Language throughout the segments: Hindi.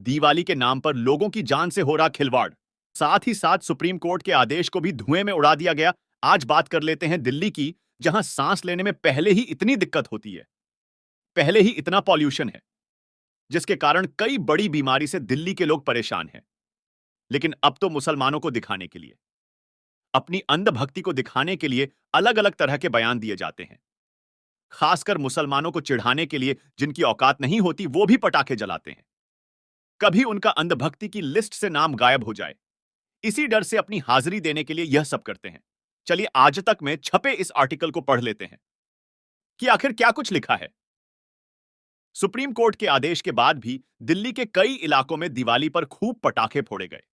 दिवाली के नाम पर लोगों की जान से हो रहा खिलवाड़, साथ ही साथ सुप्रीम कोर्ट के आदेश को भी धुएं में उड़ा दिया गया। आज बात कर लेते हैं दिल्ली की, जहां सांस लेने में पहले ही इतनी दिक्कत होती है, पहले ही इतना पॉल्यूशन है, जिसके कारण कई बड़ी बीमारी से दिल्ली के लोग परेशान हैं। लेकिन अब तो मुसलमानों को दिखाने के लिए, अपनी अंधभक्ति को दिखाने के लिए अलग अलग तरह के बयान दिए जाते हैं। खासकर मुसलमानों को चिढ़ाने के लिए जिनकी औकात नहीं होती, वो भी पटाखे जलाते हैं। कभी उनका अंधभक्ति की लिस्ट से नाम गायब हो जाए, इसी डर से अपनी हाजिरी देने के लिए यह सब करते हैं। चलिए आज तक में छपे इस आर्टिकल को पढ़ लेते हैं कि आखिर क्या कुछ लिखा है। सुप्रीम कोर्ट के आदेश के बाद भी दिल्ली के कई इलाकों में दिवाली पर खूब पटाखे फोड़े गए।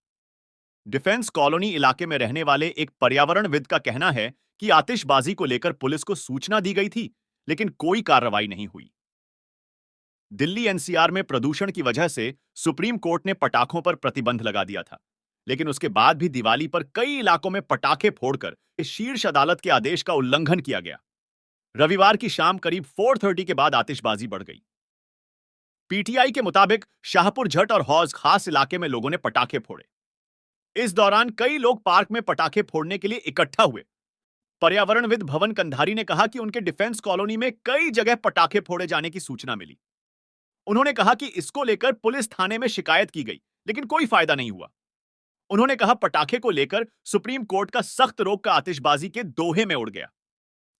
डिफेंस कॉलोनी इलाके में रहने वाले एक पर्यावरणविद का कहना है कि आतिशबाजी को लेकर पुलिस को सूचना दी गई थी, लेकिन कोई कार्रवाई नहीं हुई। दिल्ली एनसीआर में प्रदूषण की वजह से सुप्रीम कोर्ट ने पटाखों पर प्रतिबंध लगा दिया था, लेकिन उसके बाद भी दिवाली पर कई इलाकों में पटाखे फोड़कर इस शीर्ष अदालत के आदेश का उल्लंघन किया गया। रविवार की शाम करीब 4:30 के बाद आतिशबाजी बढ़ गई। पीटीआई के मुताबिक शाहपुर झट और हौज खास इलाके में लोगों ने पटाखे फोड़े। इस दौरान कई लोग पार्क में पटाखे फोड़ने के लिए इकट्ठा हुए। पर्यावरणविद भवन कंधारी ने कहा कि उनके डिफेंस कॉलोनी में कई जगह पटाखे फोड़े जाने की सूचना मिली। उन्होंने कहा कि इसको लेकर पुलिस थाने में शिकायत की गई, लेकिन कोई फायदा नहीं हुआ। उन्होंने कहा पटाखे को लेकर सुप्रीम कोर्ट का सख्त रोक का आतिशबाजी के दोहे में उड़ गया।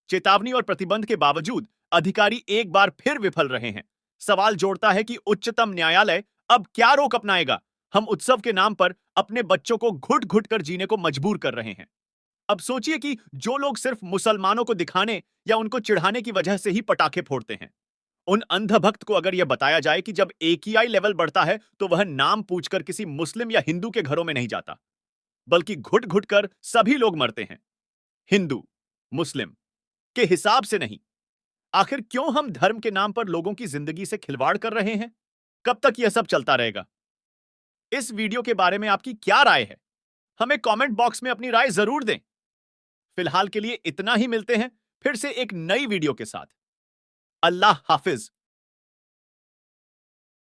चेतावनी और प्रतिबंध के बावजूद अधिकारी एक बार फिर विफल रहे हैं। सवाल जोड़ता है कि उच्चतम न्यायालय अब क्या रोक अपनाएगा। हम उत्सव के नाम पर अपने बच्चों को घुट घुट कर जीने को मजबूर कर रहे हैं। अब सोचिए कि जो लोग सिर्फ मुसलमानों को दिखाने या उनको चिढ़ाने की वजह से ही पटाखे फोड़ते हैं, उन अंधभक्त को अगर यह बताया जाए कि जब AQI लेवल बढ़ता है तो वह नाम पूछकर किसी मुस्लिम या हिंदू के घरों में नहीं जाता, बल्कि घुट घुट कर सभी लोग मरते हैं, हिंदू मुस्लिम के हिसाब से नहीं। आखिर क्यों हम धर्म के नाम पर लोगों की जिंदगी से खिलवाड़ कर रहे हैं? कब तक यह सब चलता रहेगा? इस वीडियो के बारे में आपकी क्या राय है? हमें कमेंट बॉक्स में अपनी राय जरूर दें। फिलहाल के लिए इतना ही, मिलते हैं फिर से एक नई वीडियो के साथ। अल्लाह हाफिज।